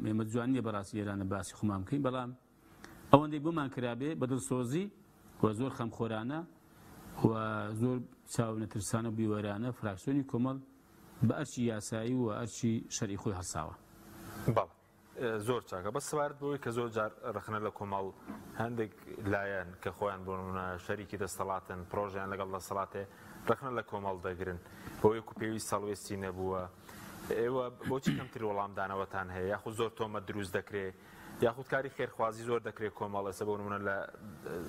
ئێمە جوان نییە بەڕاستی ئێرانە باسی خۆمان بکەین بەڵام ئەوەندەی بۆمان کرابێ بەدڵسۆزی و زۆر خەمخۆرانە و زۆر چاو نەترسانە بیوەرانە فراکسیۆنی کۆمەڵ بە ئەرچی یاسایی و ئەرچی شەرعی خۆی هەڵساوە. بەڵێ زۆر چاکە بەس سەبارەت بەوەی کە زۆر جار ڕخنە لە کۆمەڵ هەندێک لایەن کە خۆیان بۆنە شەریکی دەسەڵاتن پرۆژیان لەگەڵ دەسەڵاتێ ڕخنە لە کۆمەڵ دەگرن بۆ یەک و پێویست سەڵوێستی نەبووە ئێوە بۆچی کەمتر وەڵامدانەوەتان هەیە یاخود زۆر تۆمە دروست دەکرێت یاخود کاری خێرخوازی زۆر دەکرێت کۆمەڵ ئێستا بۆ نمونە لە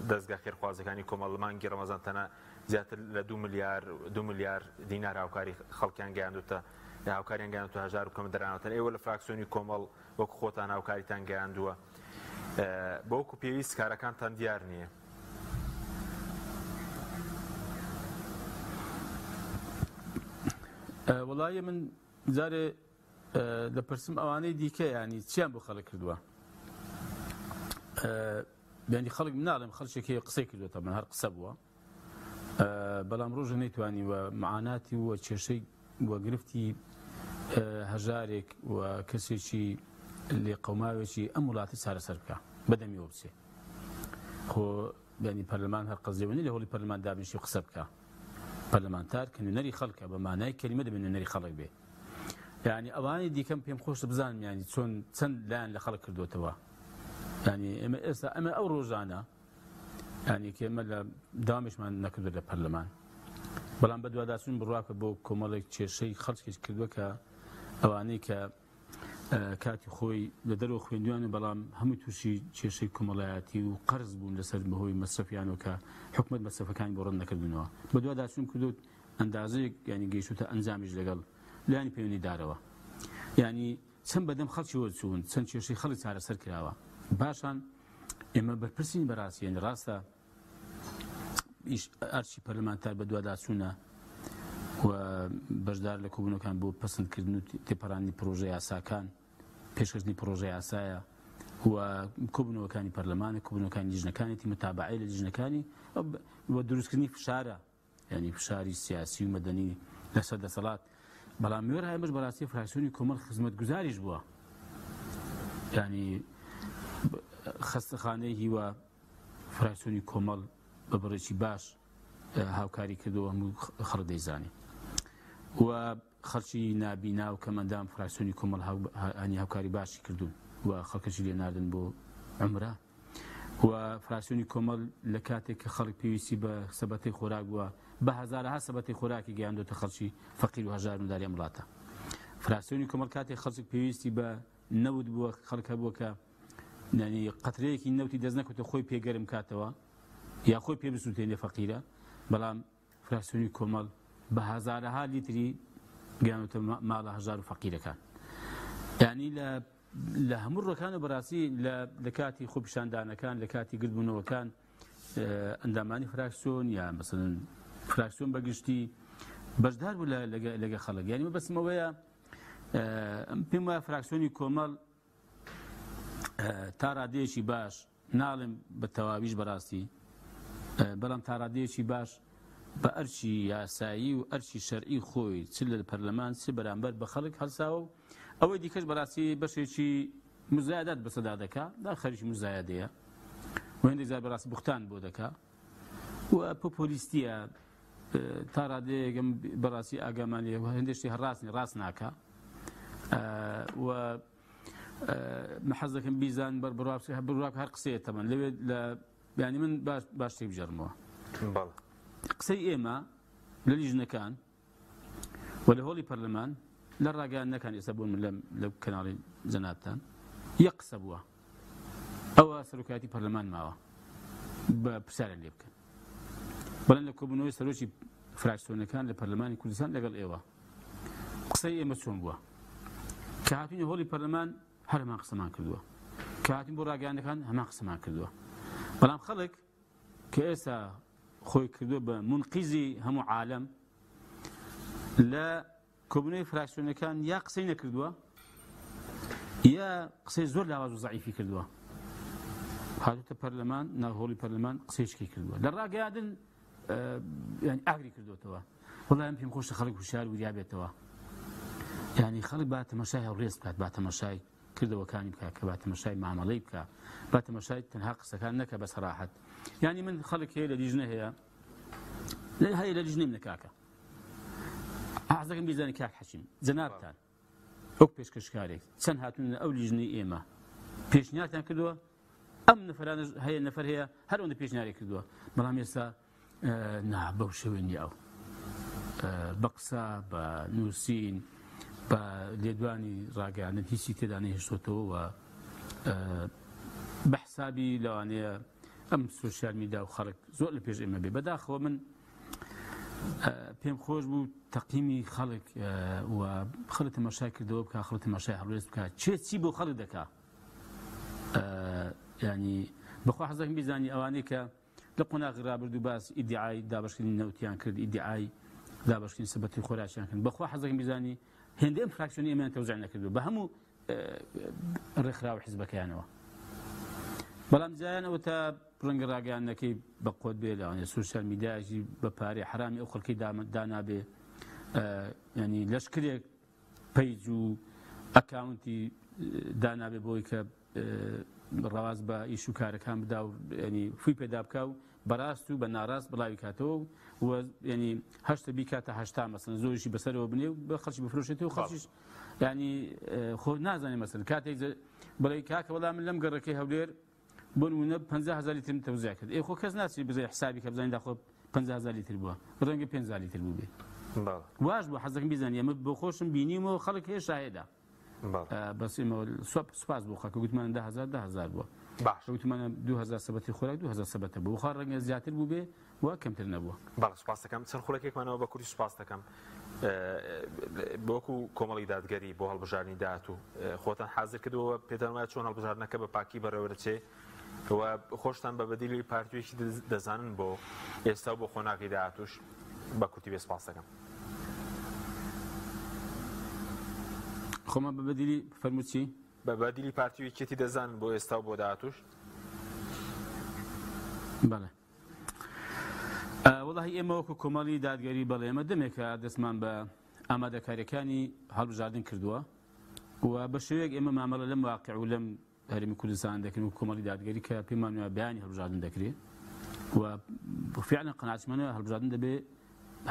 دەستگا خێرخوازەکانی کۆمەڵ مانگی ڕەمەزان تەنە زیاتر لە 2 ملیار دینار هاوکاری خەڵکیان گەیاندوتە هاوکاریان گەیاندوتە هەژار و کەم دەرانەوەتەن ئێوە لە فراکسیۆنی کۆمەڵ وەکو خۆتان هاوکاریتان گەیاندووە بۆکو پێویست کارەکانتان دیار نییە. وەڵایە من جارێ دەپرسم ئەوانەی دیکە ینی چیان بۆ خەڵک کردووە ینی خەڵک مناڵم خەڵکێکی قسەی کردوێتە من هەر قسە بووە بەڵام ڕۆژە نەیتوانی وە معاناتی وە کێشەی وە گرفتی هەژارێک و کەسێکی لێ قەوماوێکی ئەم وڵاتی چارەسەر بکە بەدەمیەوە بچێ خۆ ینی پەرلەمان هەر قەزیێوەنی لە هەوڵی پەرلەمان دابنیشی قسە بکە پەرلەمانتار کە نوێنەری خەڵکە بە مانای کەلیمە دەبێت نوێنەری خەڵک بێ ینی ئەوانی دیکەم پێم خۆشە بزانم ینی چۆن چەند لایەن لە خەڵک کردوێتەوە ینی ئێمە ئێستا ئەمە ئەو ڕۆژانە ینی کە ئێمە لە داوامیشمان نەکردو لە پەرلەمان بەڵام بە دوواداچوون بڕواکە بۆ کۆمەڵێک کێشەی خەڵکێک کردووە کە ئەوانەی کە کاتی خۆی لە دەرەوە خوێندویانە بەڵام هەموو تووشی کێشەی کۆمەڵایەتی و قەرز بوون لەسەر بەهۆی مەسرفیانەوە کە حکومەت مەسرفەکانی بۆ ڕەت نەکردونەوە بە دوواداچوون کردوت ئەندازەیەک ینی گەیشتوتە ئەنجامیش لەگەڵ لایانی پەیوەندی دارەوە ینی چەند بەدەم خەڵکی وەرچوون چەند کێشەی خەڵک چارەسەر کراوە باشان ئێمە بەرپرسین بەڕاستی ینی ڕاستە ئەرچی پەرلەمانتار بە دوواداچوونە و بەشدار لە کۆبوونەکان بۆ پەسەندکردن و تێپەڕاندنی پرۆژە یاساکان پێشکەشتنی پرۆژە یاسایە و کۆبوونەوەکانی پەرلەمانە کۆبوونەوەکانی لیژنەکانێتی متابعەی لە لیژنەکانی و دروستکردنی فشارە ینی فشاری سیاسی و مەدەنی لەسەر دەسەڵات بەڵام میوەر هایمەش بەڕاستی فراکسیۆنی کۆمەڵ خزمەتگوزاریش بووە ینی خەستەخانەی هیوە فراکسیۆنی کۆمەڵ بە بڕێکی باش هاوکاری کردەوە هەموو خەڵک دەیزانی و خەڵکی نابینا و کەمەندام فراکسیۆنی کۆمەڵ هەنی هاوکاری باشی کردوون و خەڵکەشی لێناردن بۆ عومرە و فراکسیۆنی کۆمەڵ لە کاتێک کە خەڵک پێویستی بە سەبەتەی خۆراک بووە بە هەزارەها سەبەتەی خۆراکی گەیاندۆتە خەڵکی فەقیر و هەژارداری وڵاتە فراکسیۆنی کۆمەڵ کاتێک خەڵک پێویستی بە نەوت بووە خەڵک هەبووە کە ینی قەترەیەکی نەوتی دەست نەکەوتە خۆی پێگەرم کاتەوە یا خۆی پێ بسووتێنێ فەقیرە بەڵام فراکسیۆنی کۆمەڵ بە هەزارەها لیتری گەیاندۆتە ماڵە هەژار و فەقیرەکان ینی لە هەموو ڕۆکان و بەڕاستی لە کاتی خۆپیشاندانەکان لە کاتی گرتبوونەوەکان ئەندامانی فراکسیۆن یا مەسەڵەن فراکسیۆن بەگشتی بەشدار بوو لەگە خەڵک یعنی بەسمەوەیە پێم وایە فراکسیۆنی کۆمەڵ تا ڕادەیەکی باش ناڵێم بە تەواویش بەڕاستی بەڵام تا ڕادەیەکی باش بە ئەرچی یاسایی و ئەرچی شەرعی خۆی چ لە پەرلەمان چ بەرامبەر بە خەڵک هەڵساوە و ئەوەی دیکەش بەڕاستی بەشێکی مزایدات بەسەدا دەکا دا خەریکی مزایدەیە و هەندێک جار بەڕاستی بوختان بۆ دەکا و پۆپۆلیستیە تا ڕادەیەکم بەڕاستی ئاگامان لێ هەندێشتی هەڕاستنی ڕاست ناکە و حەز دەکەم بیزان بەڕواک هەر قسەیە تەمەن لەوێ لە ینی من باش شتێک بژەڕمەوە قسەی ئێمە لە لیژنەکان و لە هۆڵی پەرلەمان لە ڕاگەیاندنەکان ئێستا بوون من لە کەناڵی جەنابتان یەک قسە بووە ئەوە سەرۆکایەتی پەرلەمان ماوە بە پرسیارە لێ بکەن بەڵام لە کۆبوونەوەی سەرۆکی فراکسیۆنەکان لە پەرلەمانی کوردستان لەگەڵ ئێوە قسەی ئێمە چۆن بووە کە هاتوونی هۆڵی پەرلەمان هەر هەمان قسەمان کردووە کە هاتوین بۆ ڕاگەیاندنەکان هەمان قسەمان کردووە بەڵام خەڵک کە ئێستا خۆی کردووە بە منقیزی هەموو عالەم لە کۆبوونەوەی فراکسیۆنەکان یا قسەی نەکردووە یا قسەی زۆر لاواز و زەعیفی کردووە هاتوتە پەرلەمان ناو هۆڵی پەرلەمان قسەیشکی کردووە لە ڕاگەیاندن ینی ئاگری کردوێتەوە وەڵام پێم خۆشە خەڵک هوشیار وریا بێتەوە ینی خەڵک با تەماشای هەڵڕێز بکات با تەماشای کردەوەکانی بکات کە با تەماشای مامەڵەی بکات با تەماشای تەنها قسەکان نەکە بە سەراحەت ینی من خەڵک هەیە لە لیژنە هەیە لە لیژنەی منە کاکە حەز دەکەم بیزانین کاک حەکیم جەنابتان ئەو پێشکەشکارێک چەند هاتوون ئەو لیژنەی ئێمە پێشنیارتان کردووە ئەم نەفەرانە هەیە نەفەر هەیە هەر ئەوەندە پێشنیاری کردووە بەڵام ئێستا بەو شێوەیە نییە ئەو بە قسە بە نووسین بە لێدوانی ڕاگەیاندن هیچی تێدا نەهێشتۆتەوە و بە حسابی لەوانەیە ئەم سۆشیال میدیا و خەڵک زۆر لە پێش ئێمە بێ بەداخەوە من پێم خۆش بوو تەقییمی خەڵک و خەڵک تەماشای کردەوە بکە خەڵک تەماشای هەڵوێز بکات چی بۆ خەڵک دەکا ینی بەخوا حەز دەکەم بیزانی ئەوانەی کە لە قۆناغی ڕابرد و باس ئیدعای دابەشکردنی نەوتیان کرد ئیدعای دابەشکردنی سەبەتی خۆراکیان کرد بەخوا حەز دەکەم بیزانی هێندە ئەم فراکسیۆنی ئێمەیان تەوزیع نەکردووە بە هەموو ڕێکخراوە حیزبەکەیانەوە بەڵام جایانەوە تا ڕەنگە ڕاگەیاندنەکەی بە قۆت بێ لەوانێ سوشیال میدیایەکی بە پارەی حرامی ئەو خەڵکی دانابێ ینی لەشکرێک پەیج و ئەکاونتی دانابێ بۆی کە ڕاواز بە ئیش و کارەکان بدا و ینی فوی پێدا بکە و بەڕاست و بە ناڕاست بڵاوی کاتەوە و ینی هەشتە بیکاتە هەشتا مەسەن زۆریشی بەسەرەوە بنێ و بە خەڵکی بفرۆشێتەوە خەڵکیش ینی خۆ نازانێ مەسەن کاتێک بڵێ کاکە وەڵام من لەم گەڕەکەی هەولێر بۆ نمونە 50,000 لیتر تەوزیع کرد خۆ کەس ناچێت بزای حسابی کە بزانین داخۆ 50,000 لیتر بووە ڕەنگە 5,000 لیتر بوو بێ واش بوو حەز دەکەم بیزانین ئەمە بۆ خۆشم بینیمەوە خەڵک هەیە شاهێدا بەس ئێمە سوپاس بۆ خەکە گوتمان 10,000 بووە گوتمانە 2000 سەبەتی خۆراک 2000 سەبەتە بوو خوا ڕەنگە زیاتر بوو بێ وا کەمتر نەبووە. بەڵێ سوپاس دەکەم چەند خولەکێکمانەوە بە کوردی سوپاس دەکەم بۆکو کۆمەڵی دادگەری بۆ هەڵبژاردننی داهات و خۆتان حازر کردەوە پێتان وایە چۆن هەڵبژاردنەکە بە پاکی بەڕێوە دەچێت و خۆشتان بە بەدیلی پارتوێکی دەزانن بۆ ئێستا بۆ خۆناغی داهاتوش بە کورتی بێ سوپاس دەکەم. خۆمە بە بەدیلی فەرمووچی بە بەدیلی پارتیوێکێتی دەزانن بۆ ئێستا و بۆ داهاتوش. بەڵێ وەڵاهی ئێمە وەکو کۆمەڵی دادگەری بەڵێ ئێمە دەمێکە دەستمان بە ئامادەکاریەکانی هەڵبژاردن کردووە و بە شێوەیەک ئێمە مامەڵە لەم واقع و لەم هەرێمی کوردستان دەکەن و کۆمەڵی دادگەری کە پێمان وایە بەیانی هەڵبژاردن دەکرێت و فعلا قەناعەتمانە هەڵبژاردن دەبێت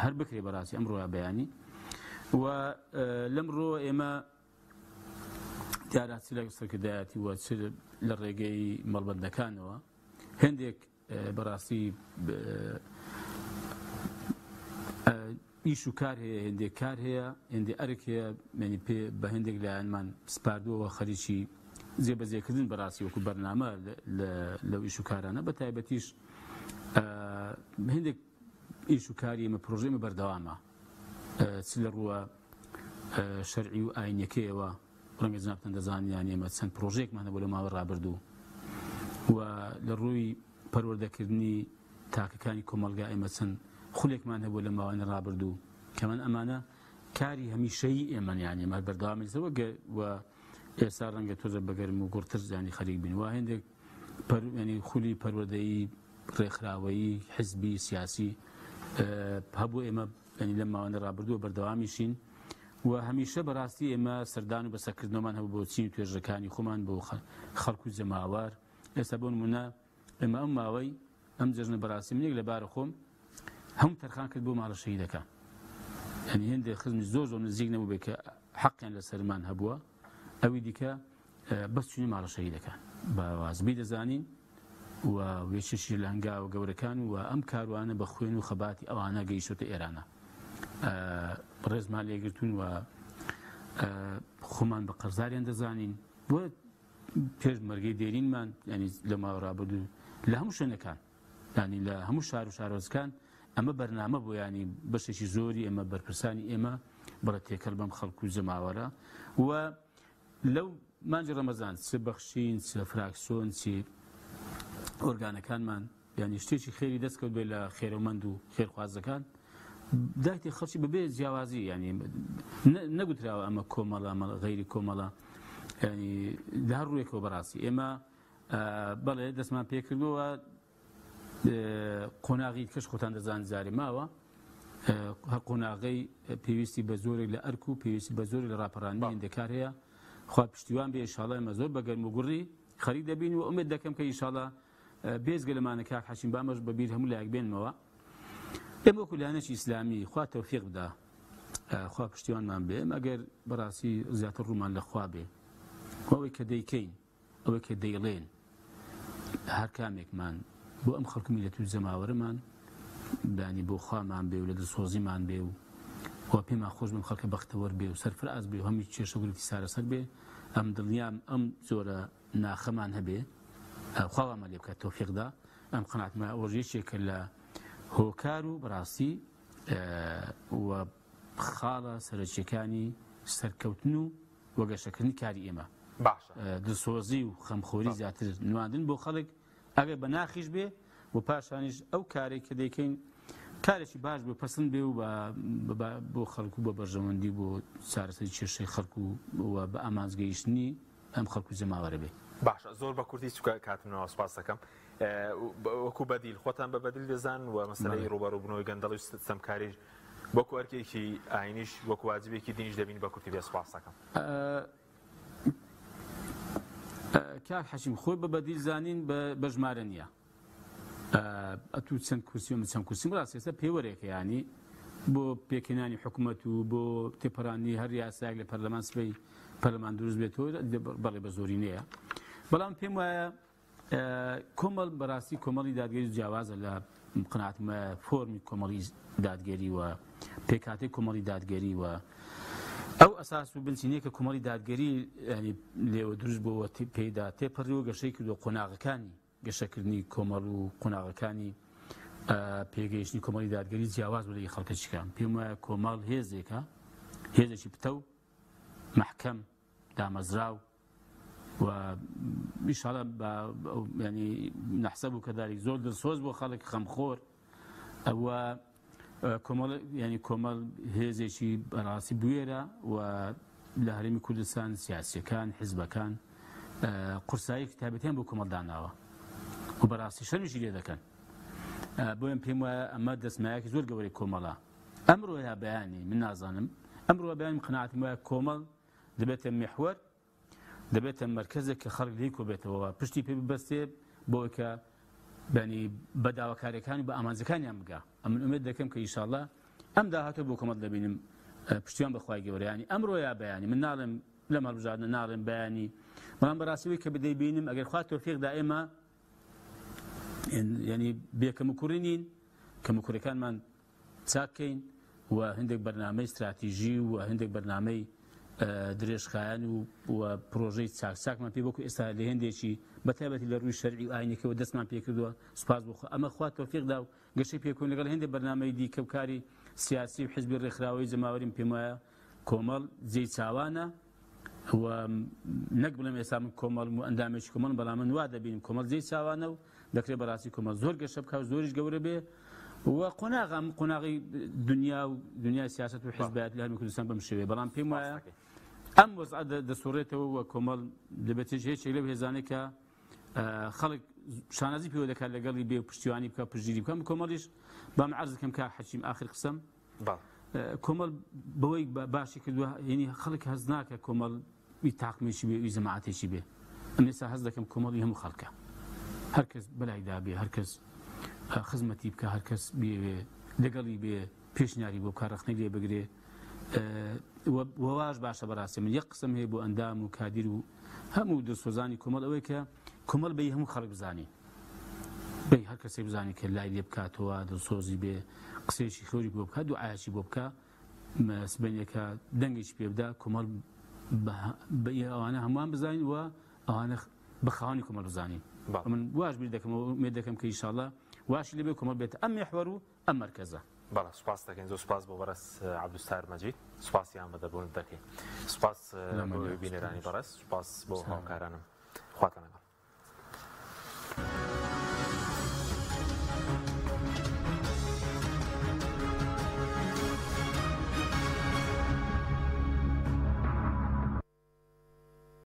هەر بکرێ بەڕاستی ئەمڕۆ بەیانی و لەمڕۆ ئێمە دیارات لە سەرکردایەتی و لە ڕێگەی مەڵبەندەکانەوە هەندێک بەڕاستی ئیش و کار هەیە هەندێک کار هەیە هەندێک ئەرک هەیە مێنی پێ بە هەندێک لایەنمان سپاردووەوە خەریکی جێبەجێکردن بەڕاستی وەکو بەرنامە لەو ئیش و کارانە بە تایبەتیش هەندێک ئیش و کاری ئێمە پرۆژێمە بەردەوامە چ لە ڕووە شەرعی و ئاینیەکەیەوە ڕەنگە جنابتان دەزانیان ئێمە چەند پرۆژێکمان هەبوو لە ماوە ڕابردوو و لە ڕووی پەروەردەکردنی تاکەکانی کۆمەلگا ئێمە چەند خولێکمان هەبوو لە ماوەی ڕابردوو کەمەن ئەمانە کاری هەمیشەیی ئێمە یان ئێمە بەردەوامەوە و ئێستا ڕەنگە تۆزە بەگەرم و گوڕتر زانی خەریک بین وا هەندێک ینی خولی پەروەردەیی ڕێکخراوەیی حزبی سیاسی هەبوو ئێمە ینی لەم ماوەیە ڕابردووە بەردەوامیشین و هەمیشە بەڕاستی ئێمە سەردان و بەسەرکردنەوەمان هەبوو بۆ چین و توێژەکانی خۆمان بۆ خەڵکو جەماوار ئێستا بۆ نمونە ئێمە ئەم ماوەی ئەم جەژنە بەڕاستی منێک لەبارە خۆم هەموو تەرخان کرد بۆ ماڵە شەهیدەکان ینی هەندێک خزمی زۆر نزیک نەبوو بێت کە حەقیان لەسەرمان هەبووە ئەوی دیکە بەس چوونی ماڵە شەهیدەکان بە وازبی دەزانین و وێچەشی لە هەنگاوە گەورەکان و ئەم کاروانە بە خوێن و خەباتی ئەوانە گەیشتە ئێرانە ڕێزمان لێگرتوون و خۆمان بە قەرزاریان دەزانین بۆ پێش مەرگەی دێرینمان ینی لە ماوە ڕابردوو لە هەموو شوێنەکان ینی لە هەموو شار و شارۆچکان ئەمە بەرنامە بۆ ینی بەشێکی زۆری ئێمە بەرپرسانی ئێمە بڕە تێکەڵ بەم خەڵکو و جەماوەرە و لەو مانجی ڕەمەزان چ بەخشین چ فراکسۆن چی ئۆرگانەکانمان ینی شتێکی خێری دەستکەوت بێت لە خێرەمەند و خێرخوازەکان دایتی خەڵکی بەبێ جیاوازی ینی نەگوتراوە ئەمە کۆمەڵە غەیری کۆمەڵە ینی لە هەر ڕوویەکەوە بەڕاستی ئێمە بەڵێ دەستمان پێکردووە قۆناغی کەش خۆتان دەزان جارێ ماوە قۆناغەی پێویستی بە زۆرێک لە ئەرک و پێویستی بە زۆری لە ڕاپەڕاندنی هێندەکار هەیە خوا پشتیوان بێ ئینشاڵڵا ئێمە زۆر بەگەرم و گوڕی خەریک دەبین و ئومێد دەکەم کە ئینشاڵڵا بێزگە لەمانە کاک حەشیم بامەش بەبیر هەموو لایەک بێنمەوە ئێمە وەکو لایەنێکی ئیسلامی خوا تەوفیق بدا خوا پشتیوانمان بێ ئەگەر بەڕاستی زیاتر ڕوومان لەخوا بێ ئەوەی کە دەیکەین ئەوەی کە دەیڵێن هەر کامێکمان بۆ ئەم خەڵکی میلەت و جەماوەرەمان بانی بۆ خوامان بێ و لە دڵسۆزیمان بێ و پێمان خۆش بم خەڵکە بەختەوەر بێ و سەرفراز بێ و هەموو کێشەگوڵێکی سارەسەر بێ ئەم دڵنیام ئەم زۆرە ناخەمان هەبێ خواوەمان لێ بکات تەوفیقدا ئەم قەناعەتمە ئەوەژێکێکە لە هۆکار و بەڕاستی و خاڵە سەرچیەکانی سەرکەوتن و وەگەشەکردنی کاری ئێمە دڵسۆزی و خەمخۆری زیاتر نواندن بۆ خەڵک ئەگەر بە ناخیش بێ و پاشانیش ئەو کارێک کە دەیکەین کارێکی باش بۆ پەسەند بێ و بۆ خەڵکو بۆ بەرژەوەندی بۆ چارەسەری کێشەی خەڵکو و بە ئامانجگەیشتنی ئەم خەڵکو جەماوەرە بێ. باشە زۆر بە کوردی چکە کاتمەوە سوپاس دەکەم وەکو بەدیل خۆتان بە بەدیل دەزان و مەسەلەی ڕوبەڕووبوونەوەی گەندەڵی سەمکاریش وەکو ئەرکێکی ئاینیش وەکو واجبێکی دینیش دەبین بە کورتی بێ سوپاس دەکەم. کاک حەشیم خۆی بە بەدیل زانین بە ژمارە نییە ئەتوو چەند کورسی و چەند کورسیم ڕاستی ئێستا پێوەرێکە ینی بۆ پێکێنانی حکوومەت و بۆ تێپەڕانی هەر یاسایەک لە پەرلەمان سبەی پەرلەمان دروست بێتەوە بەڵێ بە زۆری نییە بەڵام پێم وایە کۆمەڵ بەڕاستی کۆمەڵی دادگەری جیاوازە لە قەناعەتمە فۆرمی کۆمەڵی دادگەری و پێکهاتەی کۆمەڵی دادگەری و ئەو ئەساس و بنچینەیە کە کۆمەڵی دادگەری ینی لێوە دروست بووە پێیدا تێپەڕیەوە گەشەی کردووە قۆناغەکانی گەشەکردنی کۆمەڵ و قۆناغەکانی پێگەیشتنی کۆمەڵی دادگەری جیاواز بۆ لای خەڵکەچیەکان پێم وایە کۆمەڵ هێزێکە هێزێکی پتە و محکەم دامەزراو و ئینشاڵڵا ینی نەحسەبو کەذالک زۆر دڵسۆز بۆ خەڵک خەمخۆر ئەوە کۆمەڵ ینی کۆمەڵ هێزێکی بەڕاستی بوێرە و لە هەرێمی کوردستان سیاسیەکان حیزبەکان قورسایی کتابەتیان بۆ کۆمەڵ داناوە و بەڕاستی شەرمیشی لێ دەکەن بۆیان پێم وایە ئەمە دەستمایەکی زۆر گەورەی کۆمەڵە ئەمڕۆ یا بەیانی من نازانم ئەمڕۆ بەیانی قەناعەتم وایە کۆمەڵ دەبێتە میحوەر دەبێتە مەرکەزێک کە خەڵک لێی کۆبێتەوە پشتی پێ ببەستێ بۆی کە بەنی بەداواکاریەکانی بە ئامانجەکانیان بگا ئەمن ئومێد دەکەم کە ئینشاڵڵا ئەم داهاتوە بۆ کۆمەڵ دەبینم پشتیان بەخوای گەورەیانی ئەمڕۆ یا بەیانی من ناڵێم لە مەڵبژاردنە ناڵێم بەیانی بەڵام بەڕاستیەوەی کە بدەیبینم ئەگەر خوا تۆفیق ئێمە ینی بێکەم و کوڕی نین کەم و کوڕەکانمان چاکەین و هەندێک بەرنامەی استراتیژی و هەندێک بەرنامەی درێژخایەن و پرۆژەی چاکچاکمان پێ وەکو ئێستا لە هێندێکی بەتایبەتی لە ڕووی شەرعی و ئاینەکەوە دەستمان پێ کردووە سوپاس بۆ ئەمە خوا تۆفیقدا و گەشەی پێکۆن لەگەڵ هێندێک بەرنامەی دیکە و کاری سیاسی و حیزبی ڕێکخراوەی جەماوەریم پێم وایە کۆمەڵ جێی چاوانە و نەک بڵێم ئێستا من کۆمەڵ و ئەندامێکی کۆمەڵ بەڵام من وا دەبینم کۆمەڵ جێی چاوانە و دەکرێت بەڕاستی کۆمەڵ زۆر گەشە بکە و زۆریش گەورە بێ و قۆناغی دنیا و دنیای سیاست و حیزبیات لە هەرمی کوردستان بەم شێوەیە بەڵام پێم وایە ئەم وەزعە دەسوڕێتەوە و کۆمەڵ دەبێت هیچێک لەو هێزانەی کە خەڵک شانازی پێوە دەکات لەگەڵی بێ و پشتیوانی بکە پشتگیری بکەم کۆمەڵیش بام عەرز دەکەم کە حەکیم ئاخر قسەم کۆمەڵ بەوەی باشی کردووە ینی خەڵک هەز ناکە کۆمەڵ تاقمێکی بێ و جەماعەتێکی بێ ئەم ئێستا هەز دەکەم کۆمەڵی هەموو خەڵکە هەرکەس بەلایدا بێ هەرکەس خزمەتی بکە هەرکەس بێ لەگەڵی بێ پێشنیاری بۆ بکە ڕەخنەی لێ بگرێ وواش باشە بەڕاستی من یەک قسم هەیە بۆ ئەندام و کادیر و هەموو دڵسۆزانی کۆمەڵ ئەوەی کە کۆمەڵ بەی هەموو خەڵک بزانی بەی هەر کەسێک بزانی کە لای لێ بکاتەوە دڵسۆزی بێ قسەیەکی خۆری بۆ بکات دوعایەکی بۆ بکە سبەنێکە دەنگێکی پێ بدا کۆمەڵ ئەوانە هەمووان بزانین و ئەوانە بەخاوەنی کۆمەڵ بزانین من واش بیر دەکەم و ئومێد دەکەم کە ئینشاڵڵا واشی لێ بێ کۆمەڵ بێت ئەم میحوەر و ئەم مەرکەزە بەڵێ سوپاس دەکەین زۆر سوپاس بۆ بەڕێز عەبدولستار مەجید سوپاسیان بە دەربوونت دەکەین سوپاس بۆ بینەرانی بەڕێز سوپاس بۆ هاوکارانم خواتان لەگەڵ